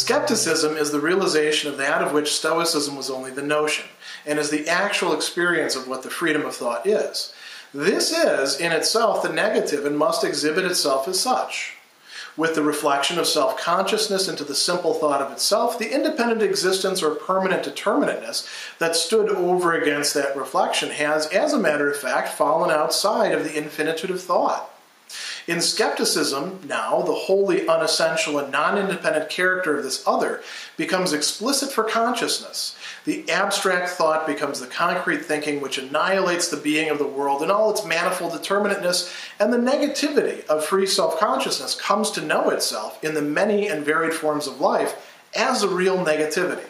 Skepticism is the realization of that of which Stoicism was only the notion, and is the actual experience of what the freedom of thought is. This is, in itself, the negative and must exhibit itself as such. With the reflection of self-consciousness into the simple thought of itself, the independent existence or permanent determinateness that stood over against that reflection has, as a matter of fact, fallen outside of the infinitude of thought. In skepticism, now, the wholly unessential and non-independent character of this other becomes explicit for consciousness. The abstract thought becomes the concrete thinking which annihilates the being of the world in all its manifold determinateness, and the negativity of free self-consciousness comes to know itself in the many and varied forms of life as a real negativity.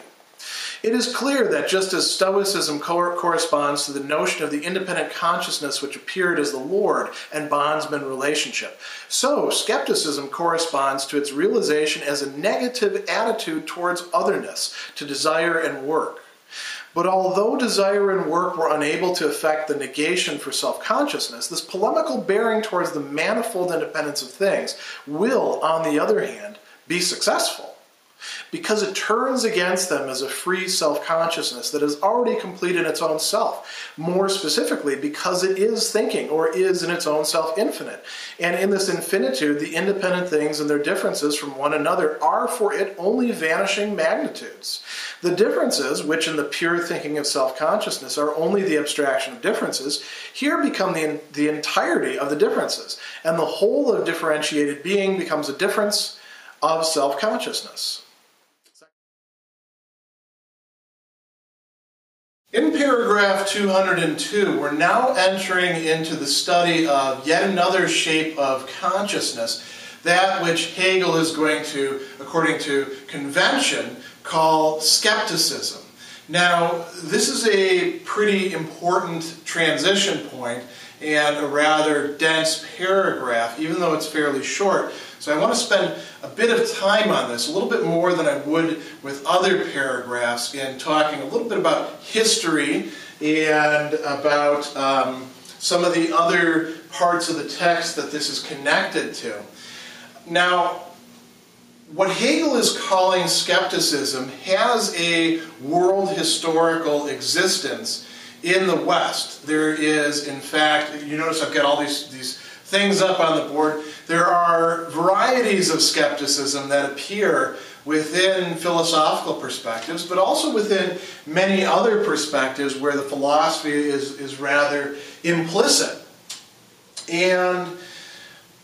It is clear that just as Stoicism corresponds to the notion of the independent consciousness which appeared as the lord and bondsman relationship, so skepticism corresponds to its realization as a negative attitude towards otherness, to desire and work. But although desire and work were unable to affect the negation for self-consciousness, this polemical bearing towards the manifold independence of things will, on the other hand, be successful, because it turns against them as a free self-consciousness that is already complete in its own self. More specifically, because it is thinking, or is in its own self infinite. And in this infinitude, the independent things and their differences from one another are for it only vanishing magnitudes. The differences, which in the pure thinking of self-consciousness are only the abstraction of differences, here become the entirety of the differences, and the whole of differentiated being becomes a difference of self-consciousness. In paragraph 202, we're now entering into the study of yet another shape of consciousness, that which Hegel is going to, according to convention, call skepticism. Now, this is a pretty important transition point and a rather dense paragraph, even though it's fairly short. So I want to spend a bit of time on this, a little bit more than I would with other paragraphs, in talking a little bit about history and about some of the other parts of the text that this is connected to. Now, what Hegel is calling skepticism has a world historical existence in the West. There is, in fact, you notice I've got all these things up on the board. There are varieties of skepticism that appear within philosophical perspectives, but also within many other perspectives where the philosophy is rather implicit. And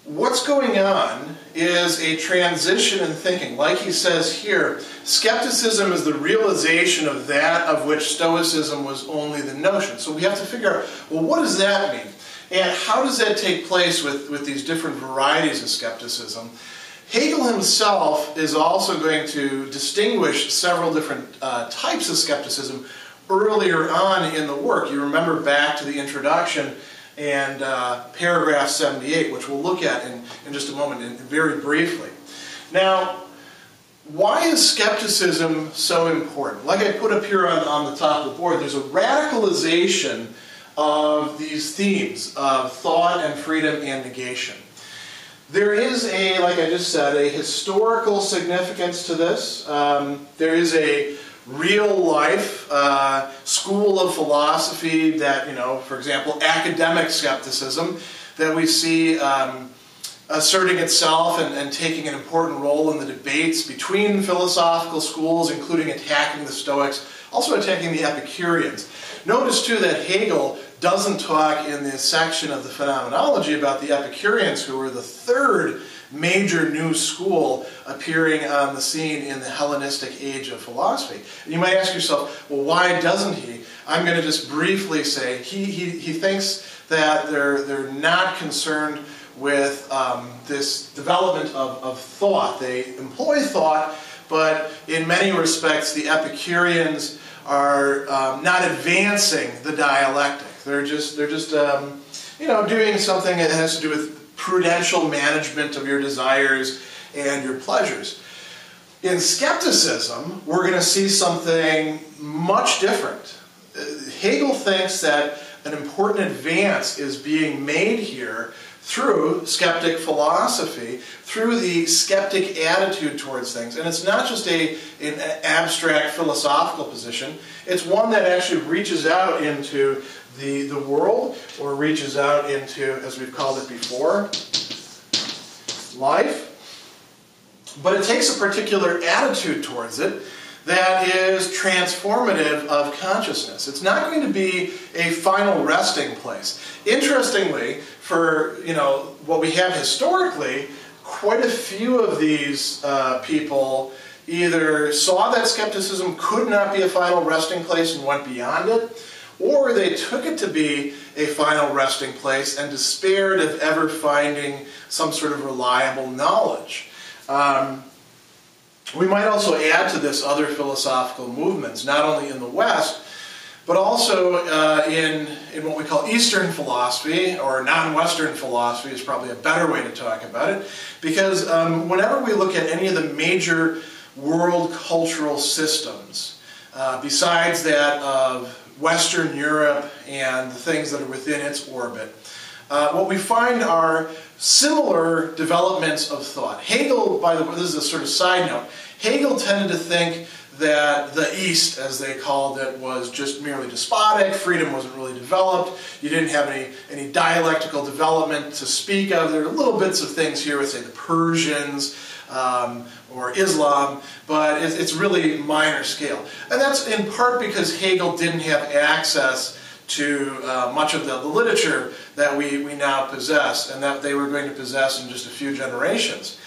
what's going on is a transition in thinking. Like he says here, skepticism is the realization of that of which Stoicism was only the notion. So we have to figure out, well, what does that mean? And how does that take place with these different varieties of skepticism? Hegel himself is also going to distinguish several different types of skepticism earlier on in the work. You remember back to the introduction and paragraph 78, which we'll look at in just a moment, very briefly. Now, why is skepticism so important? Like I put up here on the top of the board, there's a radicalization of these themes of thought and freedom and negation. There is like I just said, a historical significance to this. There is a real life school of philosophy that, for example, academic skepticism that we see asserting itself and taking an important role in the debates between philosophical schools, including attacking the Stoics, also attacking the Epicureans. Notice too that Hegel doesn't talk in this section of the Phenomenology about the Epicureans, who were the third major new school appearing on the scene in the Hellenistic age of philosophy. And you might ask yourself, well, why doesn't he? I'm going to just briefly say he thinks that they're not concerned with this development of thought. They employ thought, but in many respects the Epicureans are not advancing the dialectic. They're just doing something that has to do with prudential management of your desires and your pleasures. In skepticism, we're going to see something much different. Hegel thinks that an important advance is being made here through skeptic philosophy, through the skeptic attitude towards things. And it's not just an abstract philosophical position, it's one that actually reaches out into the world, or reaches out into, as we've called it before, life. But it takes a particular attitude towards it that is transformative of consciousness. It's not going to be a final resting place. Interestingly, for what we have historically, quite a few of these people either saw that skepticism could not be a final resting place and went beyond it, or they took it to be a final resting place and despaired of ever finding some sort of reliable knowledge. We might also add to this other philosophical movements, not only in the West, but also in what we call Eastern philosophy, or non-Western philosophy is probably a better way to talk about it, because whenever we look at any of the major world cultural systems, besides that of Western Europe and the things that are within its orbit, what we find are similar developments of thought. Hegel, by the way, this is a sort of side note, Hegel tended to think that the East, as they called it, was just merely despotic, freedom wasn't really developed, you didn't have any dialectical development to speak of. There are little bits of things here with, say, the Persians, or Islam, but it's really minor scale. And that's in part because Hegel didn't have access to much of the literature that we now possess, and that they were going to possess in just a few generations.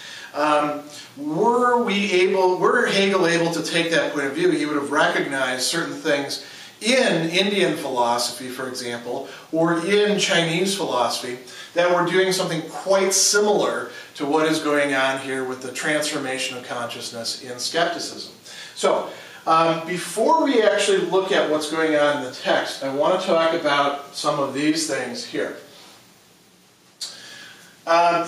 Were Hegel able to take that point of view, he would have recognized certain things in Indian philosophy, for example, or in Chinese philosophy, that were doing something quite similar to what is going on here with the transformation of consciousness in skepticism. So, before we actually look at what's going on in the text, I want to talk about some of these things here.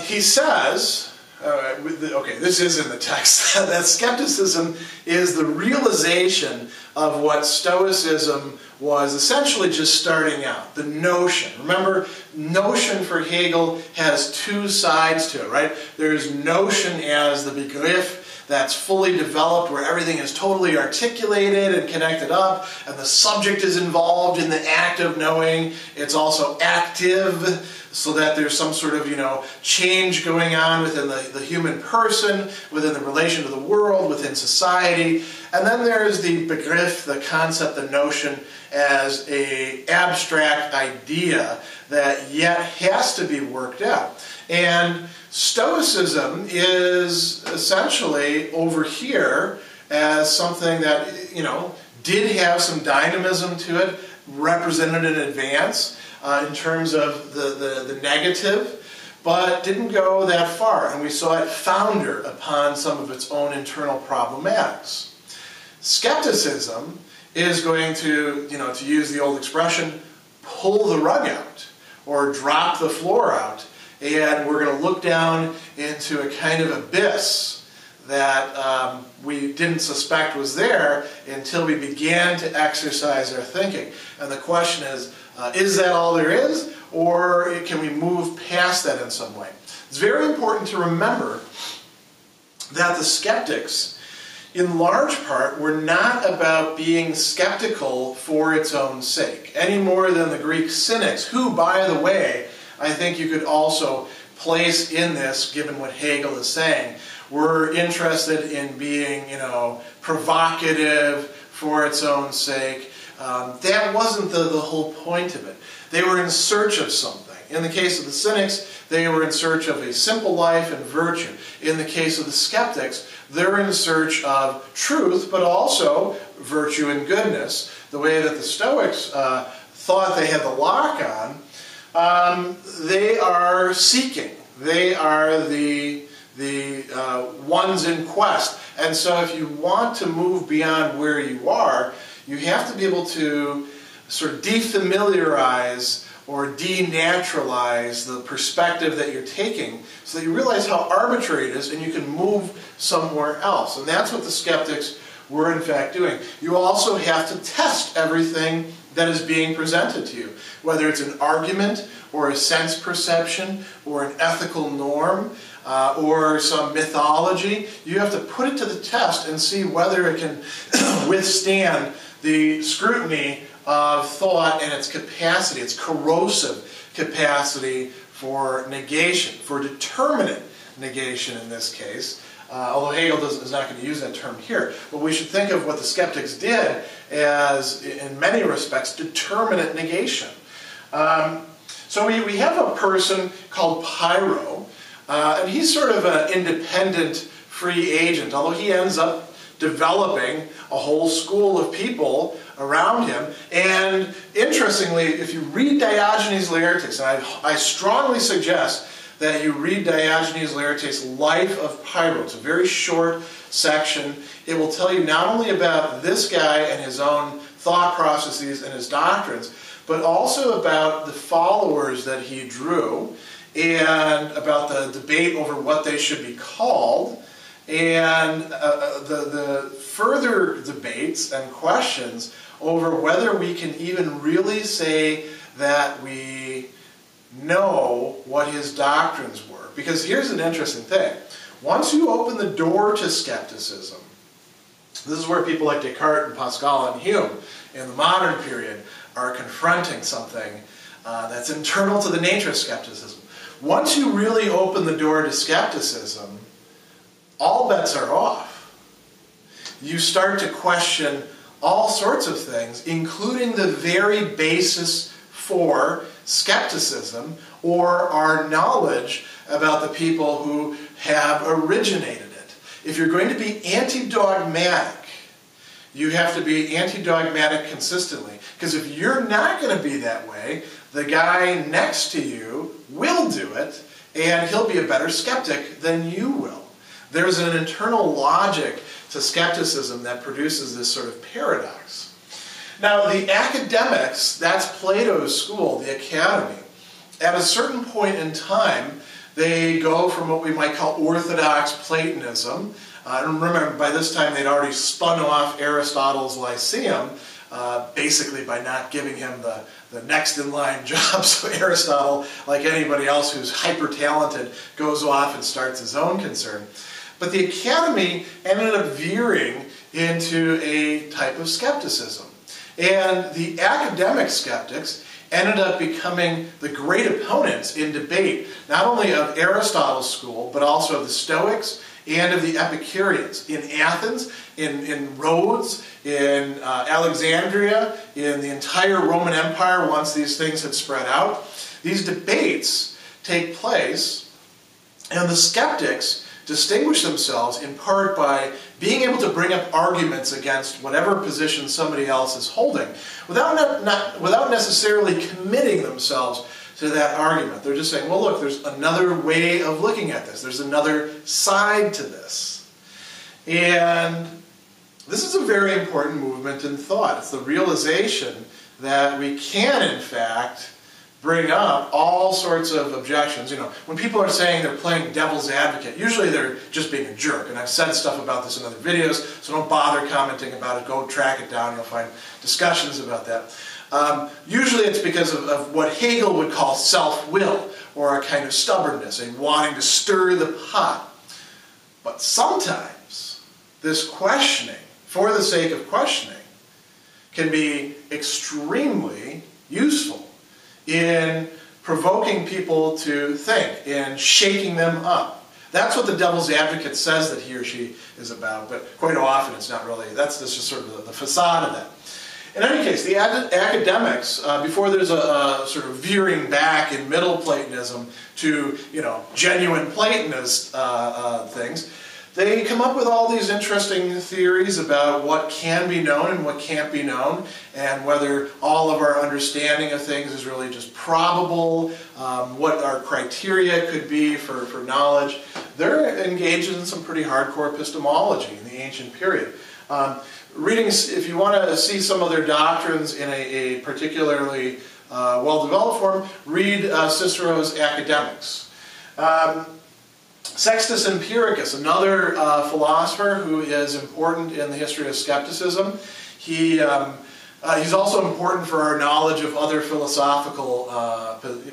He says, okay, this is in the text, that skepticism is the realization of what Stoicism was essentially just starting out, the notion. Remember, notion for Hegel has two sides to it, right? There's notion as the Begriff, that's fully developed, where everything is totally articulated and connected up, and the subject is involved in the act of knowing. It's also active, so that there's some sort of, change going on within the human person, within the relation to the world, within society. And then there's the Begriff, the concept, the notion, as an abstract idea that yet has to be worked out. And Stoicism is essentially over here as something that, did have some dynamism to it, represented in advance in terms of the negative, but didn't go that far. And we saw it founder upon some of its own internal problematics. Skepticism is going to, to use the old expression, pull the rug out or drop the floor out. And we're going to look down into a kind of abyss that we didn't suspect was there until we began to exercise our thinking. And the question is that all there is? Or can we move past that in some way? It's very important to remember that the skeptics, in large part, were not about being skeptical for its own sake, any more than the Greek cynics, who, by the way, I think you could also place in this, given what Hegel is saying, were interested in being, provocative for its own sake. That wasn't the whole point of it. They were in search of something. In the case of the cynics, they were in search of a simple life and virtue. In the case of the skeptics, they're in search of truth, but also virtue and goodness, the way that the Stoics thought they had the lock on. They are seeking. They are the ones in quest. And so if you want to move beyond where you are, you have to be able to sort of defamiliarize or denaturalize the perspective that you're taking so that you realize how arbitrary it is and you can move somewhere else. And that's what the skeptics we're in fact doing. You also have to test everything that is being presented to you, whether it's an argument or a sense perception or an ethical norm or some mythology. You have to put it to the test and see whether it can withstand the scrutiny of thought and its capacity, its corrosive capacity for negation, for determinate negation in this case. Although Hegel is not going to use that term here. But we should think of what the skeptics did as, in many respects, determinate negation. So we have a person called Pyrrho, and he's sort of an independent free agent, although he ends up developing a whole school of people around him. And interestingly, if you read Diogenes Laertes, and I strongly suggest that you read Diogenes Laertes' Life of Pyrrho. It's a very short section. It will tell you not only about this guy and his own thought processes and his doctrines, but also about the followers that he drew, and about the debate over what they should be called, and the further debates and questions over whether we can even really say that we know what his doctrines were. Because here's an interesting thing. Once you open the door to skepticism, this is where people like Descartes and Pascal and Hume in the modern period are confronting something that's internal to the nature of skepticism. Once you really open the door to skepticism, all bets are off. You start to question all sorts of things, including the very basis for skepticism or our knowledge about the people who have originated it. If you're going to be anti-dogmatic, you have to be anti-dogmatic consistently. Because if you're not going to be that way, the guy next to you will do it, and he'll be a better skeptic than you will. There's an internal logic to skepticism that produces this sort of paradox. Now, the academics, that's Plato's school, the academy. At a certain point in time, they go from what we might call orthodox Platonism. And remember, by this time they'd already spun off Aristotle's Lyceum, basically by not giving him the next in line job. So Aristotle, like anybody else who's hyper-talented, goes off and starts his own concern. But the academy ended up veering into a type of skepticism. And the academic skeptics ended up becoming the great opponents in debate, not only of Aristotle's school, but also of the Stoics and of the Epicureans. In Athens, in Rhodes, in Alexandria, in the entire Roman Empire, once these things had spread out, these debates take place, and the skeptics distinguish themselves in part by being able to bring up arguments against whatever position somebody else is holding without necessarily committing themselves to that argument. They're just saying, well, look, there's another way of looking at this. There's another side to this. And this is a very important movement in thought. It's the realization that we can, in fact, bring up all sorts of objections. You know, when people are saying they're playing devil's advocate, usually they're just being a jerk. And I've said stuff about this in other videos, so don't bother commenting about it. Go track it down. You'll find discussions about that. Usually it's because of what Hegel would call self-will, or a kind of stubbornness, a wanting to stir the pot. But sometimes this questioning, for the sake of questioning, can be extremely useful in provoking people to think, in shaking them up. That's what the devil's advocate says that he or she is about, but quite often it's not really. That's just sort of the facade of that. In any case, the academics, before there's a sort of veering back in Middle Platonism to, genuine Platonist things, they come up with all these interesting theories about what can be known and what can't be known, and whether all of our understanding of things is really just probable, what our criteria could be for knowledge. They're engaged in some pretty hardcore epistemology in the ancient period. If you want to see some of their doctrines in a particularly well-developed form, read Cicero's Academics. Sextus Empiricus, another philosopher who is important in the history of skepticism. He's also important for our knowledge of other philosophical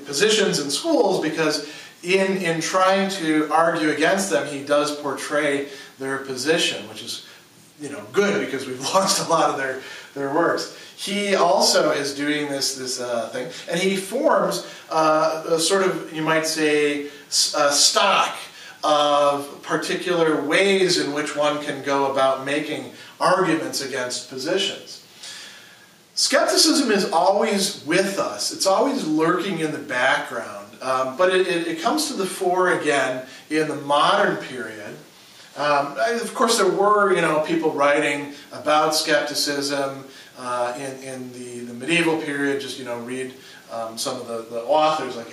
positions in schools, because in trying to argue against them, he does portray their position, which is good, because we've lost a lot of their works. He also is doing this thing, and he forms a sort of, you might say, stock of particular ways in which one can go about making arguments against positions. Skepticism is always with us. It's always lurking in the background, but it comes to the fore again in the modern period. Of course, there were people writing about skepticism in the medieval period. Just read some of the authors, like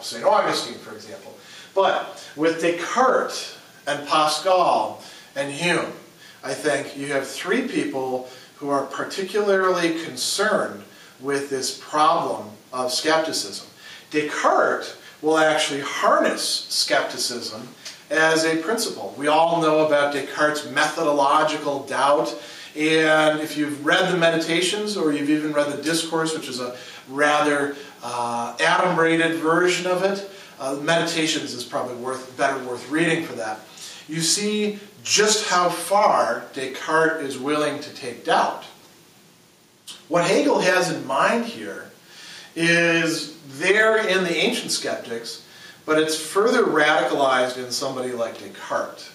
St. Augustine, for example. But with Descartes and Pascal and Hume, I think you have three people who are particularly concerned with this problem of skepticism. Descartes will actually harness skepticism as a principle. We all know about Descartes' methodological doubt, and if you've read the Meditations, or you've even read the Discourse, which is a rather adumbrated version of it, Meditations is probably better worth reading for that. You see just how far Descartes is willing to take doubt. What Hegel has in mind here is there in the ancient skeptics, but it's further radicalized in somebody like Descartes,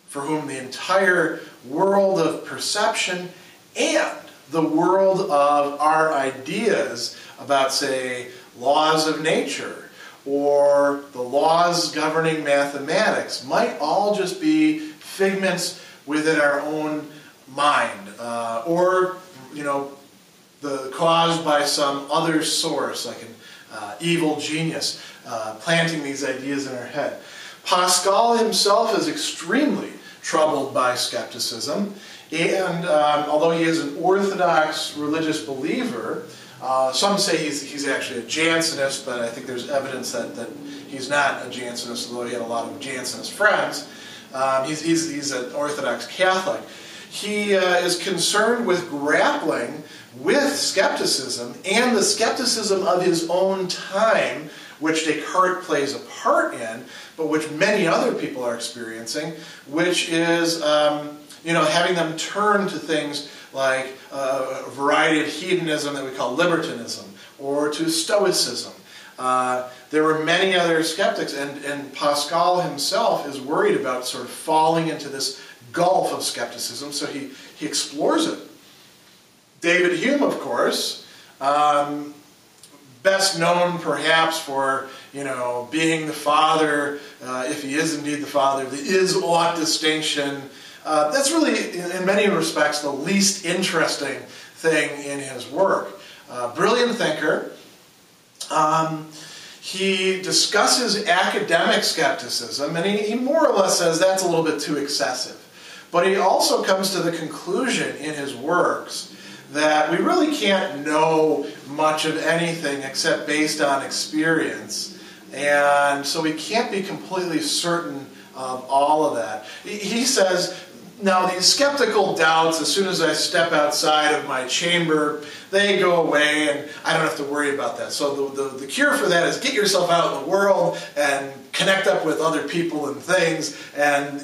for whom the entire world of perception and the world of our ideas about, say, laws of nature or the laws governing mathematics might all just be figments within our own mind, or caused by some other source, like an evil genius planting these ideas in our head. Pascal himself is extremely troubled by skepticism, and although he is an orthodox religious believer, some say he's actually a Jansenist, but I think there's evidence that he's not a Jansenist, although he had a lot of Jansenist friends. He's an Orthodox Catholic. He is concerned with grappling with skepticism and the skepticism of his own time, which Descartes plays a part in, but which many other people are experiencing, which is having them turn to things like a variety of hedonism that we call libertinism, or to Stoicism. There were many other skeptics, and Pascal himself is worried about sort of falling into this gulf of skepticism, so he explores it. David Hume, of course, best known perhaps for being the father, if he is indeed the father, the is-ought distinction. That's really, in many respects, the least interesting thing in his work. Brilliant thinker. He discusses academic skepticism, and he more or less says that's a little bit too excessive. But he also comes to the conclusion in his works that we really can't know much of anything except based on experience, and so we can't be completely certain of all of that. He says, now these skeptical doubts, as soon as I step outside of my chamber, they go away and I don't have to worry about that. So the cure for that is get yourself out in the world and connect up with other people and things, and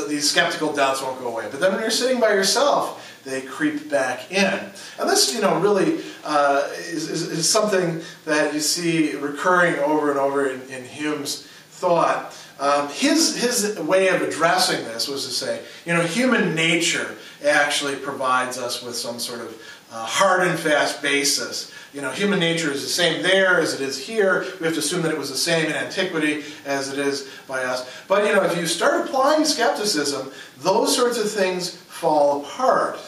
these skeptical doubts won't go away. But then when you're sitting by yourself, they creep back in. And this, really is something that you see recurring over and over in Hume's thought. His way of addressing this was to say, human nature actually provides us with some sort of hard and fast basis. Human nature is the same there as it is here. We have to assume that it was the same in antiquity as it is by us. But, if you start applying skepticism, those sorts of things fall apart.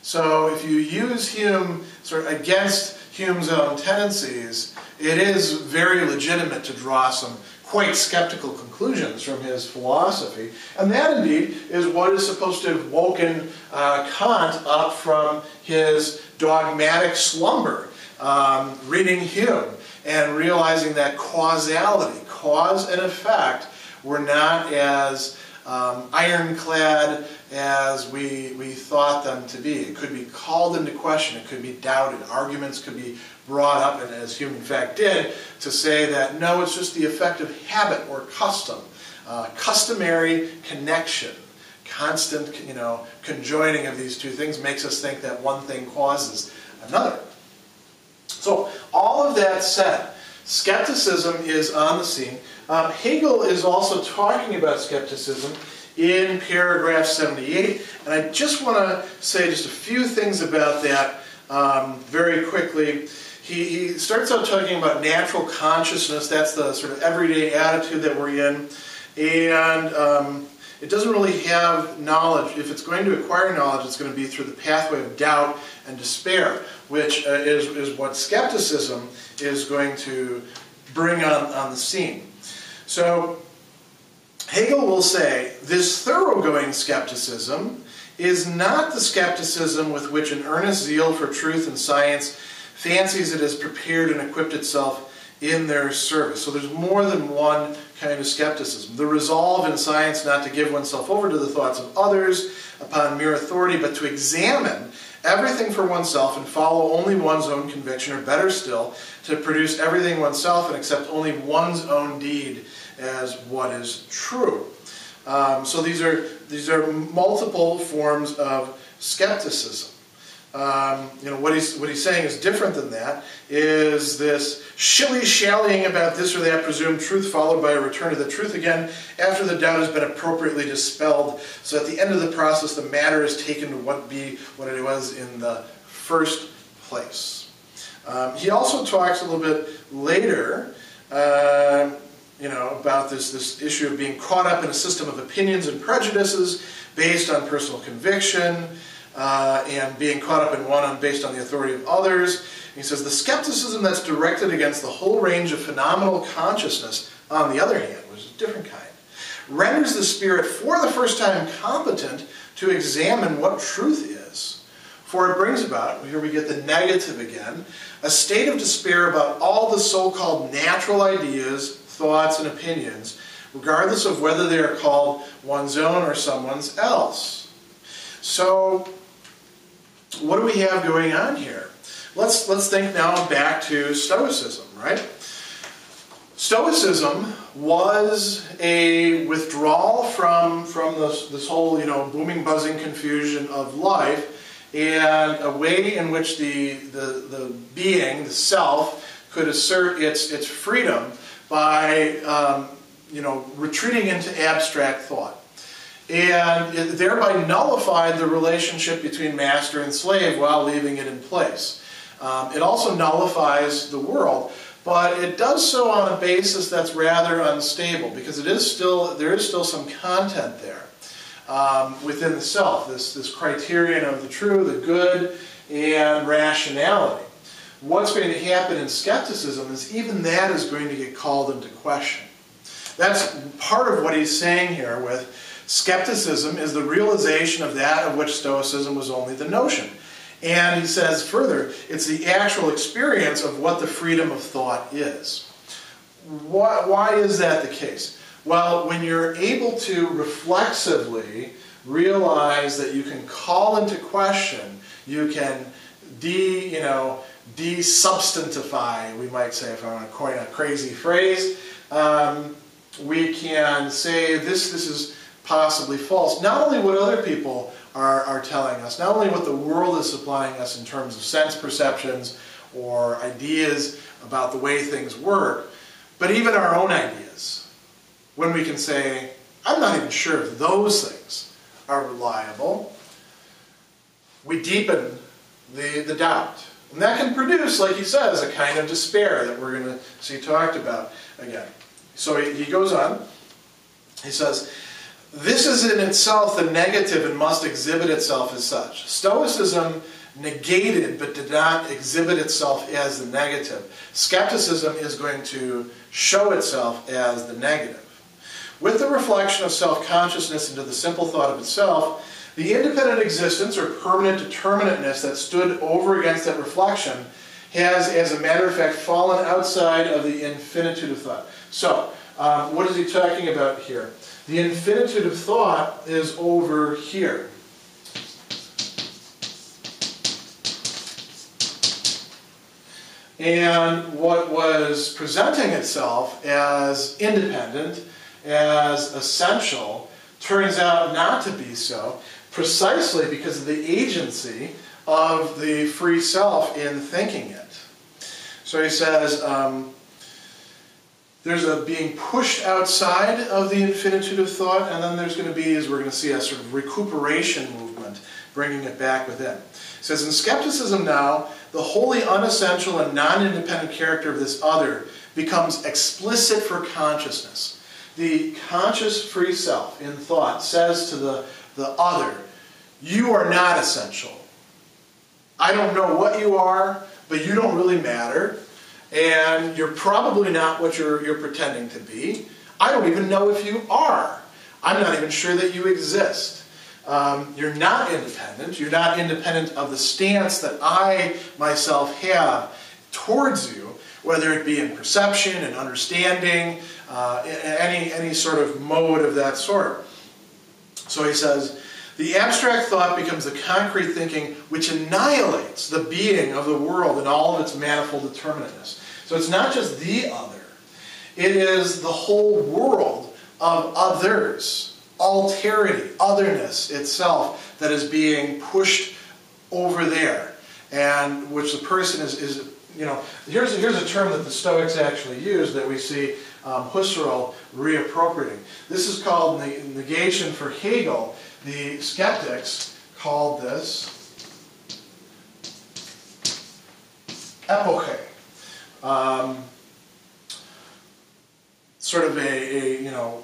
So if you use Hume sort of against Hume's own tendencies, it is very legitimate to draw some quite skeptical conclusions from his philosophy. And that, indeed, is what is supposed to have woken Kant up from his dogmatic slumber, reading Hume and realizing that causality, cause and effect, were not as ironclad as we thought them to be. It could be called into question, it could be doubted, arguments could be brought up, and as Hume in fact did, to say that no, it's just the effect of habit or custom, customary connection, constant, conjoining of these two things makes us think that one thing causes another. So all of that said, skepticism is on the scene. Hegel is also talking about skepticism in paragraph 78, and I just want to say just a few things about that very quickly. He starts out talking about natural consciousness. That's the sort of everyday attitude that we're in, and it doesn't really have knowledge. If it's going to acquire knowledge, it's going to be through the pathway of doubt and despair, which is what skepticism is going to bring on the scene. So Hegel will say, this thoroughgoing skepticism is not the skepticism with which an earnest zeal for truth and science fancies it has prepared and equipped itself in their service. So there's more than one kind of skepticism. The resolve in science not to give oneself over to the thoughts of others upon mere authority, but to examine everything for oneself and follow only one's own conviction, or better still, to produce everything oneself and accept only one's own deed as what is true. So these are multiple forms of skepticism. What he's saying is different than that, is this shilly-shallying about this or that presumed truth followed by a return to the truth again after the doubt has been appropriately dispelled. So at the end of the process, the matter is taken to what it was in the first place. He also talks a little bit later about this issue of being caught up in a system of opinions and prejudices based on personal conviction, and being caught up in one based on the authority of others. He says, the skepticism that's directed against the whole range of phenomenal consciousness, on the other hand, which is a different kind, renders the spirit for the first time competent to examine what truth is. For it brings about, here we get the negative again, a state of despair about all the so-called natural ideas, thoughts, and opinions, regardless of whether they are called one's own or someone's else. So, what do we have going on here? Let's think now back to Stoicism, right? Stoicism was a withdrawal from this whole booming, buzzing confusion of life, and a way in which the being, the self, could assert its freedom by retreating into abstract thought. And it thereby nullified the relationship between master and slave while leaving it in place. It also nullifies the world, but it does so on a basis that's rather unstable, because there is still some content there within the self, this criterion of the true, the good, and rationality. What's going to happen in skepticism is even that is going to get called into question. That's part of what he's saying here with skepticism, is the realization of that of which Stoicism was only the notion. And he says further, it's the actual experience of what the freedom of thought is. Why is that the case? Well, when you're able to reflexively realize that you can call into question, you can de-substantify, we might say, if I want to coin a crazy phrase, we can say this is possibly false. Not only what other people are telling us, not only what the world is supplying us in terms of sense perceptions or ideas about the way things work, but even our own ideas. When we can say, I'm not even sure if those things are reliable, we deepen the doubt. And that can produce, like he says, a kind of despair that we're going to see talked about again. So he goes on, he says, this is in itself the negative and must exhibit itself as such. Stoicism negated but did not exhibit itself as the negative. Skepticism is going to show itself as the negative. With the reflection of self-consciousness into the simple thought of itself, the independent existence or permanent determinateness that stood over against that reflection has, as a matter of fact, fallen outside of the infinitude of thought. So, What is he talking about here? The infinitude of thought is over here. And what was presenting itself as independent, as essential, turns out not to be so, precisely because of the agency of the free self in thinking it. So he says, there's a being pushed outside of the infinitude of thought, and then there's going to be, as we're going to see, a sort of recuperation movement, bringing it back within. He says, in skepticism now, the wholly unessential and non-independent character of this other becomes explicit for consciousness. The conscious free self in thought says to the other, you are not essential. I don't know what you are, but you don't really matter. And you're probably not what you're pretending to be. I don't even know if you are. I'm not even sure that you exist. You're not independent. You're not independent of the stance that I myself have towards you, whether it be in perception and understanding, any sort of mode of that sort. So he says, the abstract thought becomes the concrete thinking which annihilates the being of the world in all of its manifold determinateness. So it's not just the other. It is the whole world of others, alterity, otherness itself that is being pushed over there, and which the person is you know, here's a term that the Stoics actually use that we see Husserl reappropriating. This is called negation for Hegel. The skeptics called this epoche. Sort of a you know,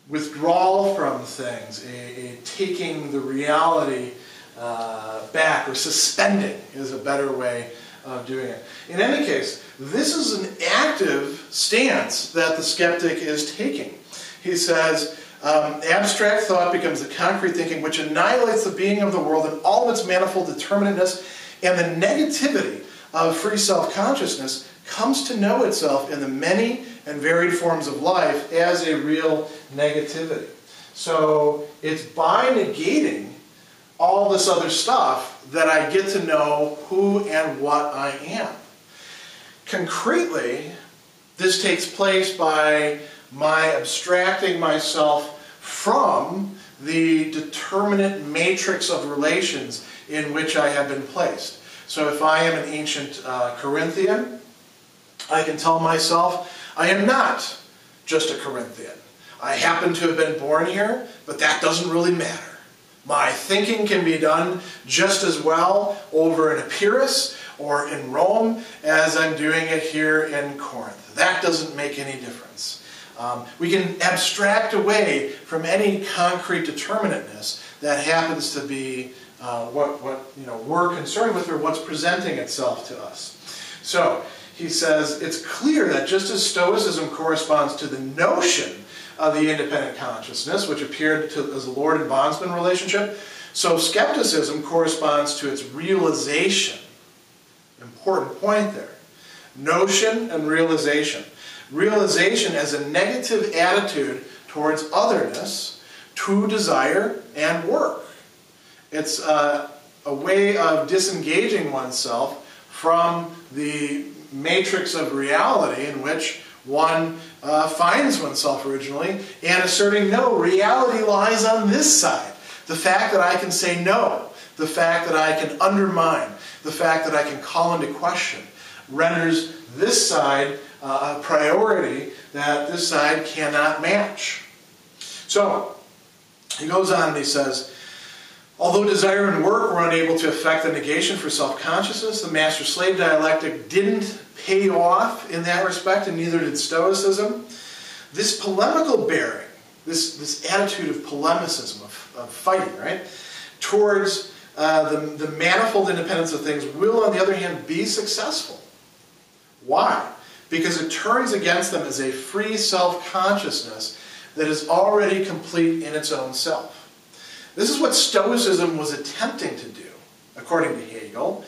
withdrawal from things, a taking the reality back, or suspending is a better way of doing it. In any case, this is an active stance that the skeptic is taking. He says, abstract thought becomes the concrete thinking which annihilates the being of the world in all of its manifold determinateness, and the negativity of free self-consciousness comes to know itself in the many and varied forms of life as a real negativity. So it's by negating all this other stuff that I get to know who and what I am. Concretely, this takes place by my abstracting myself from the determinate matrix of relations in which I have been placed. So if I am an ancient Corinthian, I can tell myself, I am not just a Corinthian. I happen to have been born here, but that doesn't really matter. My thinking can be done just as well over in Epirus or in Rome as I'm doing it here in Corinth. That doesn't make any difference. We can abstract away from any concrete determinateness that happens to be what you know, we're concerned with, or what's presenting itself to us. So he says it's clear that just as Stoicism corresponds to the notion of the independent consciousness, which appeared as a lord and bondsman relationship, so skepticism corresponds to its realization. Important point there. Notion and realization. Realization as a negative attitude towards otherness, to desire and work. It's a way of disengaging oneself from the matrix of reality in which one finds oneself originally, and asserting, no, reality lies on this side. The fact that I can say no, the fact that I can undermine, the fact that I can call into question, renders this side a priority that this side cannot match. So, he goes on and he says, although desire and work were unable to affect the negation for self-consciousness, the master-slave dialectic didn't pay off in that respect, and neither did Stoicism. This polemical bearing, this attitude of polemicism, of fighting, right, towards the manifold independence of things will, on the other hand, be successful. Why? Because it turns against them as a free self-consciousness that is already complete in its own self. This is what Stoicism was attempting to do, according to Hegel.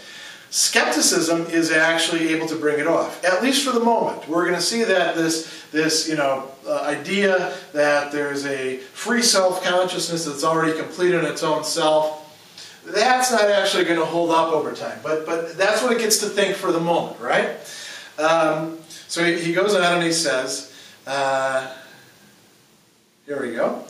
Skepticism is actually able to bring it off, at least for the moment. We're going to see that this idea that there's a free self-consciousness that's already complete in its own self, that's not actually going to hold up over time. But that's what it gets to think for the moment, right? So he goes on and he says, here we go.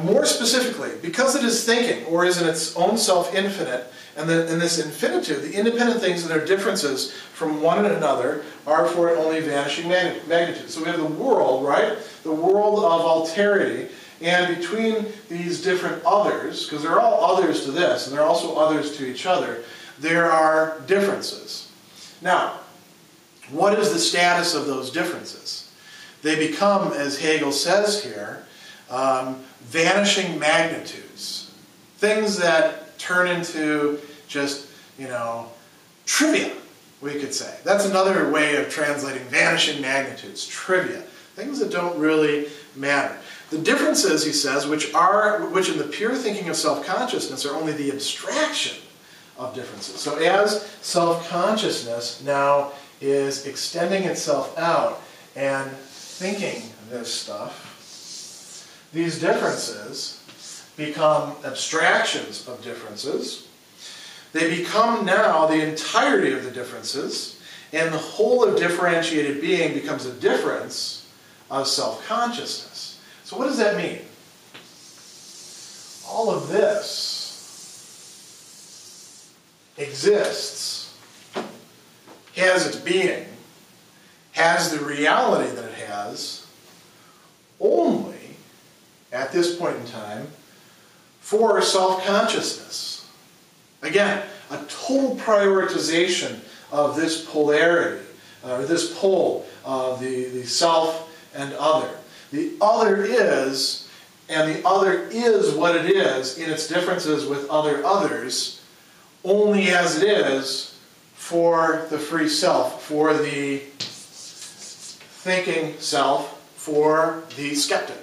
More specifically, because it is thinking, or is in its own self infinite, and in this infinitude, the independent things and their differences from one another are for it only vanishing magnitude. So we have the world, right? The world of alterity, and between these different others, because they're all others to this, and they're also others to each other, there are differences. Now, what is the status of those differences? They become, as Hegel says here, vanishing magnitudes. Things that turn into just, trivia, we could say. That's another way of translating vanishing magnitudes, trivia. Things that don't really matter. The differences, he says, which in the pure thinking of self-consciousness are only the abstraction of differences. So as self-consciousness now is extending itself out and thinking this stuff, these differences become abstractions of differences. They become now the entirety of the differences, and the whole of differentiated being becomes a difference of self-consciousness. So what does that mean? All of this exists, has its being, has the reality that it has, only at this point in time for self-consciousness. Again, a total prioritization of this polarity, or this pole of the self and other. The other is, and the other is what it is in its differences with other others, only as it is for the free self, for the thinking self, for the skeptic.